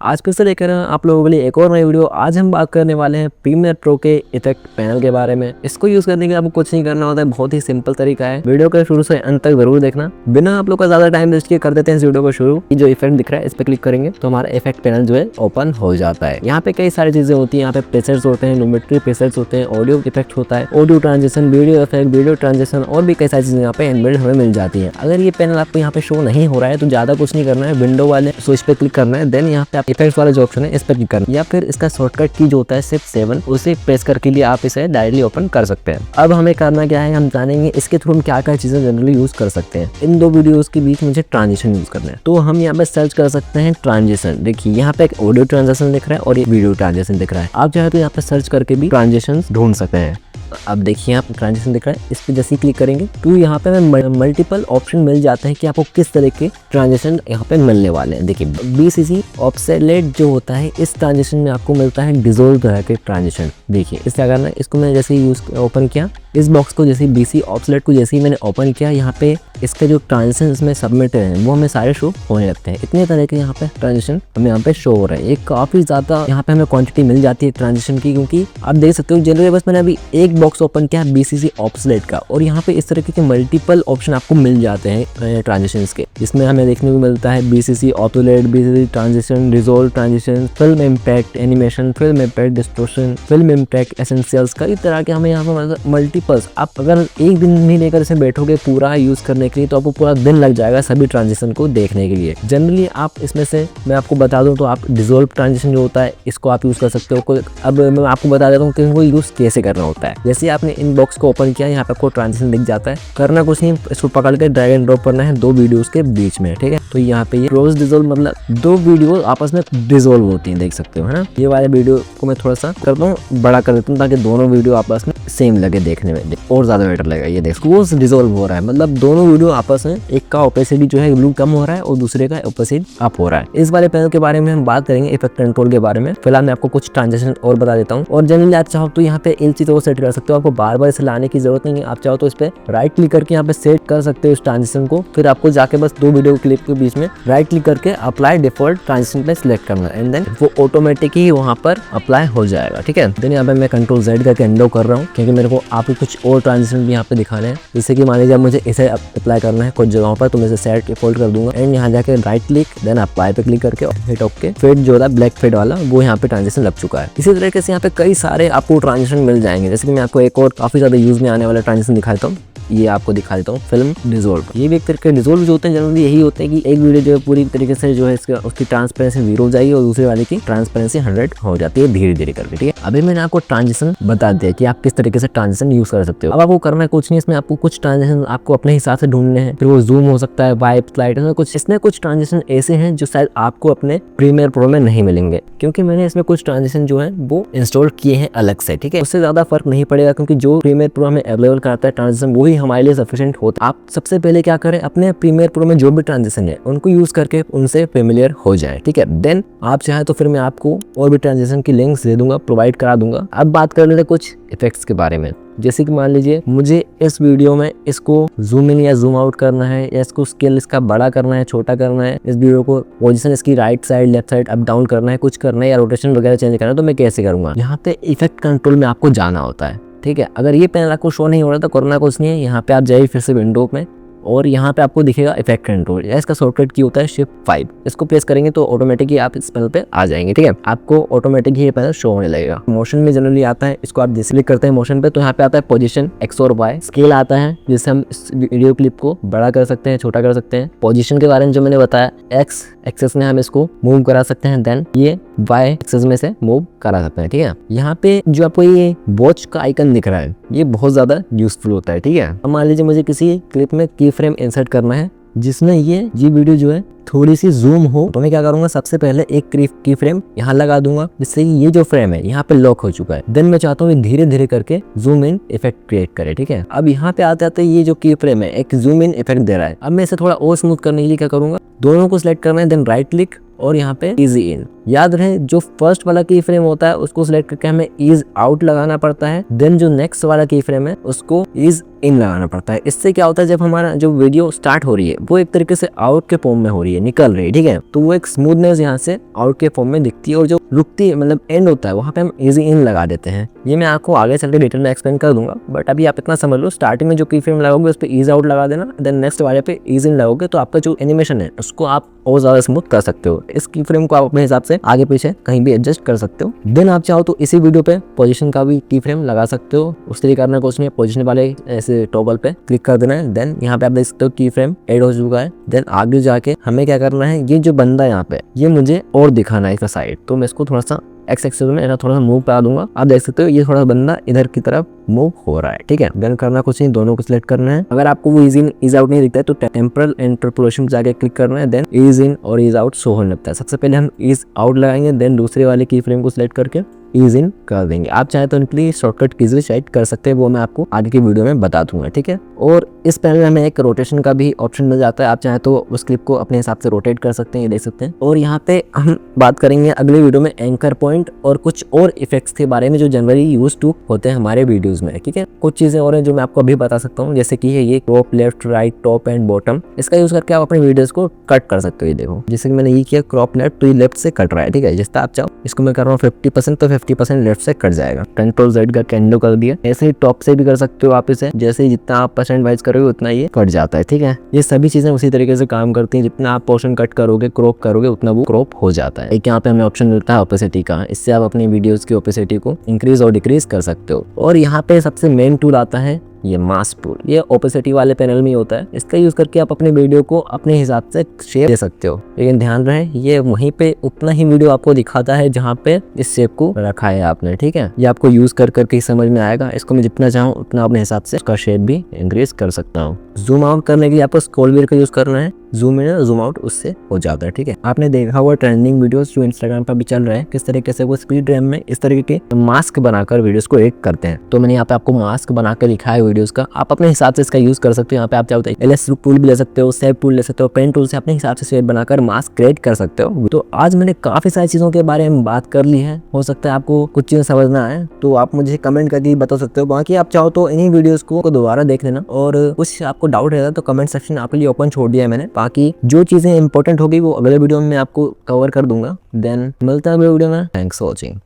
आज फिर से लेकर आप लोगों के लिए एक और नई वीडियो। आज हम बात करने वाले हैं प्रीमियर प्रो के इफेक्ट पैनल के बारे में। इसको यूज करने के लिए आपको कुछ नहीं करना होता है, बहुत ही सिंपल तरीका है। वीडियो को शुरू से अंत तक जरूर देखना। बिना आप लोग का ज्यादा टाइम वेस्ट किए कर देते हैं इस वीडियो को शुरू। जो इफेक्ट दिख रहा है इस पे क्लिक करेंगे तो हमारा इफेक्ट पैनल जो है ओपन हो जाता है। यहाँ पे कई सारी चीजें होती है। यहाँ पे प्रेसेट्स होते हैं, न्यूमेट्री प्रेसेट्स होते हैं, ऑडियो इफेक्ट होता है, audio transition, video effect, video transition और भी कई सारी चीजें यहाँ पे इनबिल्ट हमें मिल जाती है। अगर ये पैनल आपको यहाँ पे शो नहीं हो रहा है तो ज्यादा कुछ नहीं करना है, विंडो वाले स्विच पे क्लिक करना है। देन यहाँ पे आप इफेक्ट्स वाला जो ऑप्शन है इस पर क्लिक करना है, या फिर इसका शॉर्टकट की जो होता है सिर्फ 7 उसे प्रेस करके लिए आप इसे डायरेक्टली ओपन कर सकते हैं। अब हमें करना क्या है, हम जानेंगे इसके थ्रू हम क्या क्या चीजें जनरली यूज कर सकते हैं। इन दो वीडियोस के बीच मुझे ट्रांजिशन यूज करना है तो हम यहाँ पे सर्च कर सकते हैं ट्रांजिशन। देखिए यहाँ पे एक ऑडियो ट्रांजिशन दिख रहा है और एक वीडियो ट्रांजिशन दिख रहा है। आप चाहे तो यहाँ पे सर्च करके भी ट्रांजिशन ढूंढ सकते हैं। अब देखिए आप ट्रांजिशन दिख रहा है, इस पे जैसे ही क्लिक करेंगे तो यहाँ पे हमें मल्टीपल ऑप्शन मिल जाते हैं कि आपको किस तरह के ट्रांजिशन यहाँ पे मिलने वाले हैं। देखिए बीसीसी ऑब्सोलेट जो होता है इस ट्रांजिशन में आपको मिलता है डिसोल्व तरह के ट्रांजिशन। देखिए इसका करना है, इसको मैंने जैसे ही यूज ओपन किया, इस बॉक्स को जैसे बीसी ऑब्सोलेट को जैसे ही मैंने ओपन किया, यहाँ पे इसके जो ट्रांजिशन इसमें सबमिट हैं वो हमें सारे शो होने लगते हैं। इतने तरह के यहाँ पे ट्रांजिशन हमें यहाँ पे शो हो रहे हैं। एक काफी ज्यादा यहाँ पे हमें क्वांटिटी मिल जाती है ट्रांजिशन की, क्योंकि आप देख सकते हो जनरली बस मैंने अभी एक बॉक्स ओपन किया बीसीसी ऑब्सोलेट का और यहाँ पे इस तरीके के मल्टीपल ऑप्शन आपको मिल जाते हैं ट्रांजिशन के। इसमें हमें देखने को मिलता है BCC obsolete, BCC transition, resolve transition, film impact, animation, film impact, distortion, film impact, essentials, कई तरह के हमें यहाँ पे मल्टीपल्स। आप अगर एक दिन नहीं लेकर इसे बैठोगे पूरा यूज करने के लिए तो आपको पूरा दिन लग जाएगा सभी ट्रांजिशन को देखने के लिए। जनरली आप इसमें से मैं आपको बता दूं तो आप डिसॉल्व ट्रांजिशन जो होता है इसको आप यूज कर सकते हो। अब मैं आपको बता देता हूँ कि वो यूज कैसे करना होता है। जैसे आपने इन बॉक्स को ओपन किया, यहाँ पे आपको ट्रांजिशन दिख जाता है। करना कुछ नहीं, इसको पकड़ के ड्रैग एंड ड्रॉप करना है दो वीडियोस के बीच में, ठीक है। तो यहाँ पे ये क्रॉस डिसॉल्व मतलब दो वीडियो आपस में डिसॉल्व होती है, देख सकते हो है ना। ये वाले वीडियो को मैं थोड़ा सा करता हूँ, बड़ा कर देता हूँ ताकि दोनों वीडियो आपस में सेम लगे देखने में और ज्यादा बेटर लगेगा। ये देखो क्रॉस डिसॉल्व हो रहा है, मतलब दोनों वीडियो आपस में एक का ओपेसिटी जो है ब्लू कम हो रहा है और दूसरे का ओपेसिटी अप हो रहा है। इस वाले पैनल के बारे में हम बात करेंगे इफेक्ट कंट्रोल के बारे में। फिलहाल मैं आपको कुछ ट्रांजिशन और बता देता हूँ। और जनरली आप चाहो तो यहाँ पे इन चीजों को सेट कर सकते हो, आपको बार बार इसे लाने की जरूरत नहीं है। आप चाहो तो इस पे राइट क्लिक करके यहाँ पे सेट कर सकते हो इस ट्रांजिशन को। फिर आपको जाके बस दो वीडियो क्लिप के बीच में राइट क्लिक करके अप्लाई डिफॉल्ट ट्रांजिशन पे सिलेक्ट करना है एंड देन वो ऑटोमेटिक ही वहाँ पर अप्लाई हो जाएगा, ठीक है। देन यहाँ पे मैं कंट्रोल Z करके एंडो कर रहा हूँ क्योंकि मेरे को आपको कुछ और ट्रांजिशन भी यहाँ पे दिखाने हैं। जैसे कि मान लीजिए मुझे इसे अप्लाई करना है कुछ जगहों पर तो मैं इसे सेट डिफॉल्ट कर दूंगा एंड यहाँ जाके राइट क्लिक देन अप्लाई पे क्लिक करके हिट ओके। फेड जो होता है ब्लैक फेड वाला वो यहाँ पे ट्रांजिशन लग चुका है। इसी तरीके से यहाँ पे कई सारे आपको ट्रांजिशन मिल जाएंगे। जैसे कि मैं आपको एक और काफी ज्यादा यूज में आने वाला ट्रांजिशन दिखाता हूँ। ये आपको दिखा देता हूँ, फिल्म डिसॉल्व। ये भी एक तरीके डिसॉल्व जो होते हैं जनरली यही होते हैं कि एक वीडियो जो है पूरी तरीके से जो है उसकी ट्रांसपेरेंसी 0 हो जाएगी और दूसरे वाले की ट्रांसपेरेंसी 100 हो जाती है धीरे धीरे करके, ठीक है। अभी मैंने आपको ट्रांजिशन बता दिया कि आप किस तरीके से ट्रांजिशन यूज कर सकते हो। अब आपको करना है कुछ नहीं, इसमें आपको कुछ ट्रांजिशन आपको अपने हिसाब से ढूंढने हैं। फिर वो जूम हो सकता है, वाइप, स्लाइड, इसमें कुछ ट्रांजिशन ऐसे हैं जो शायद आपको अपने प्रीमियर प्रो में नहीं मिलेंगे, क्योंकि मैंने इसमें कुछ ट्रांजिशन जो है वो इंस्टॉल किए हैं अलग से, ठीक है। उससे ज्यादा फर्क नहीं पड़ेगा क्योंकि जो प्रीमियर प्रो हमें अवेलेबल कराता है ट्रांजिशन वही हमारे लिए सफिशिएंट होता है। आप सबसे पहले क्या करें, अपने प्रीमियर प्रो में जो भी ट्रांजिशन है उनको यूज करके उनसे फेमिलियर हो जाए, ठीक है। देन आप चाहे तो फिर मैं आपको और भी ट्रांजिशन की लिंक्स दे दूंगा, प्रोवाइड करा दूंगा। अब बात कर लेते कुछ इफेक्ट्स के बारे में। जैसे कि मान लीजिए मुझे इस वीडियो में इसको जूम इन या जूम आउट करना है या इसको स्केल इसका बड़ा करना है, छोटा करना है, इस वीडियो को पोजीशन इसकी right side, left side, up down करना है, कुछ करना है या रोटेशन वगैरह चेंज करना है तो मैं कैसे करूंगा। यहाँ पे इफेक्ट कंट्रोल में आपको जाना होता है, ठीक है। अगर ये पैनल आपको शो नहीं हो रहा तो करना कुछ नहीं है, यहाँ पे आप जाइए फिर से विंडो में और यहाँ पे आपको दिखेगा इफेक्ट कंट्रोल या इसका शॉर्टकट की होता है शिफ्ट 5। इसको प्रेस करेंगे तो ऑटोमेटिक ही आप इस पैनल पे आ जाएंगे, ठीक है। आपको ऑटोमेटिक ही ये पैनल शो होने लगेगा। मोशन में जनरली आता है, इसको आप जैसे क्लिक करते हैं मोशन पे तो यहाँ पे आता है पोजीशन X और Y। स्केल आता है जिससे हम इस वीडियो क्लिप को बड़ा कर सकते हैं, छोटा कर सकते हैं। पोजीशन के बारे में जो मैंने बताया, X एक्सेस में हम इसको मूव करा सकते हैं, देन ये Y एक्सेस में से मूव करा सकते हैं, ठीक है। यहाँ पे जो आपको ये वॉच का आइकन दिख रहा है ये बहुत ज्यादा यूजफुल होता है, ठीक है। अब मान लीजिए मुझे किसी क्लिप में की फ्रेम इंसर्ट करना है जिसमें ये वीडियो जो है थोड़ी सी जूम हो तो मैं क्या करूंगा, सबसे पहले एक की फ्रेम यहाँ लगा दूंगा जिससे ये जो फ्रेम है यहाँ पे लॉक हो चुका है। देन मैं चाहता हूँ धीरे धीरे करके जूम इन इफेक्ट क्रिएट करे, ठीक है। अब यहाँ पे आते आते ये जो की फ्रेम है एक जूम इन इफेक्ट दे रहा है। अब मैं इसे थोड़ा और स्मूथ करने के लिए क्या करूंगा, दोनों को सिलेक्ट करना है, देन राइट क्लिक और यहाँ पे इजी इन याद रहे जो फर्स्ट वाला की फ्रेम होता है उसको सिलेक्ट करके हमें ईज आउट लगाना पड़ता है, देन जो नेक्स्ट वाला की फ्रेम है उसको ईज इन लगाना पड़ता है। इससे क्या होता है, जब हमारा जो वीडियो स्टार्ट हो रही है वो एक तरीके से आउट के फॉर्म में हो रही है, निकल रही है, ठीक है, तो वो एक स्मूथनेस यहाँ से आउट के फॉर्म में दिखती है, और जो रुकती है मतलब एंड होता है वहाँ पे हम इजी इन लगा देते हैं। ये मैं आपको आगे चल के डिटेल में एक्सप्लेन कर दूंगा, बट अभी आप इतना समझ लो, स्टार्टिंग में जो की फ्रेम लगाओगे उस पर ईज आउट लगा देना, देन नेक्स्ट वाले पे ईज इन लगाओगे तो आपका जो एनिमेशन है उसको आप और ज्यादा स्मूथ कर सकते हो। इस की फ्रेम को आप अपने हिसाब से आगे पीछे कहीं भी एडजस्ट कर सकते हो। देन आप चाहो तो इसी वीडियो पे पोजीशन का भी की फ्रेम लगा सकते हो, उस तरीके करना कुछ नहीं, पोजीशन वाले ऐसे टॉगल पे क्लिक कर देना है, देन यहाँ पे आप देख सकते हो की फ्रेम ऐड हो चुका है। देन आगे जाके हमें क्या करना है, ये जो बंदा यहाँ पे ये मुझे और दिखाना है इसका साइड, तो मैं इसको थोड़ा सा एक्स एक्सिस में थोड़ा सा मूव करा दूंगा। आप देख सकते हो ये थोड़ा बंदा इधर की तरफ मूव हो रहा है, ठीक है। देन करना कुछ नहीं, दोनों को सिलेक्ट करना है। अगर आपको वो इज इन इज आउट नहीं दिखता है तो टेम्परल इंटरपोलेशन जाके क्लिक करना है, देन इज इन और इज आउट शो होने लगता है। सबसे पहले हम इज आउट लगाएंगे, देन दूसरे वाले की फ्रेम को सिलेक्ट करके ईज इन कर देंगे। आप चाहे तो इनके लिए शॉर्टकट कीज भी सेट कर सकते हैं, वो मैं आपको आगे की वीडियो में बता दूंगा, ठीक है। और इस पैनल में हमें एक रोटेशन का भी ऑप्शन मिल जाता है, आप चाहे तो उस क्लिप को अपने हिसाब से रोटेट कर सकते हैं, ये देख सकते हैं। और यहाँ पे हम बात करेंगे अगले वीडियो में एंकर पॉइंट और कुछ और इफेक्ट्स के बारे में जो जनरली यूज टू होते हैं हमारे वीडियोज में, ठीक है। कुछ चीजें और हैं जो मैं आपको अभी बता सकता हूँ, जैसे कि है ये crop left right top and bottom, इसका यूज करके आप अपने वीडियोस को कट कर सकते हो। ये देखो जैसे कि मैंने ये किया क्रॉप लेफ्ट, तो ये लेफ्ट से कट रहा है, ठीक है। जिस तरह आप चाहो, इसको मैं कर रहा हूँ 50% तो 50% लेफ्ट से कट जाएगा। कंट्रोल Z का कैंडो कर दिया। ऐसे ही टॉप से भी कर सकते हो आप इसे, जैसे जितना आप परसेंट वाइज करोगे उतना ये कट जाता है, ठीक है। ये सभी चीजें उसी तरीके से काम करती हैं, जितना आप पोर्शन कट करोगे क्रॉप करोगे उतना वो क्रॉप हो जाता है। एक यहाँ पे हमें ऑप्शन मिलता है ओपेसिटी का, इससे आप अपनी वीडियोस की ओपेसिटी को इंक्रीज और डिक्रीज कर सकते हो। और यहाँ पे सबसे मेन टूल आता है ये मास्क टूल, ये ओपेसिटी वाले पैनल में होता है। इसका यूज करके आप अपने वीडियो को अपने हिसाब से शेप दे सकते हो, लेकिन ध्यान रहे ये वहीं पे उतना ही वीडियो आपको दिखाता है जहाँ पे इस शेप को रखा है आपने, ठीक है। ये आपको यूज कर करके ही समझ में आएगा। इसको मैं जितना चाहूँ उतना अपने हिसाब से इसका शेप भी इंक्रीज कर सकता हूँ। जूम आउट करने के लिए आपको स्क्रॉल व्हील का यूज करना है, जूम इन जूम आउट उससे हो जाता है, ठीक है। आपने देखा हुआ ट्रेंडिंग वीडियोस जो इंस्टाग्राम पर भी चल रहे हैं, किस तरीके से वो स्पीड रैम में इस तरीके के मास्क बनाकर वीडियोस को एडिट करते हैं। तो मैंने यहाँ पे आपको मास्क बनाकर लिखा है वीडियोस का, आप अपने हिसाब से इसका यूज कर सकते हो। यहाँ पे आप चाहो तो LS टूल भी ले सकते हो, सेव टूल ले सकते हो, पेन टूल से अपने हिसाब से शेप बनाकर मास्क क्रिएट कर सकते हो। तो आज मैंने काफी सारी चीजों के बारे में बात कर ली है, हो सकता है आपको कुछ चीजें समझ ना आए तो आप मुझे कमेंट करके बता सकते हो। बाकी आप चाहो तो इन्हीं वीडियोस को दोबारा देख लेना, और कुछ आपको डाउट रहता तो कमेंट सेक्शन आपके लिए ओपन छोड़ दिया है मैंने। बाकी जो चीजें इंपॉर्टेंट होगी वो अगले वीडियो में मैं आपको कवर कर दूंगा। देन मिलता है अगले वीडियो में। Thanks for watching.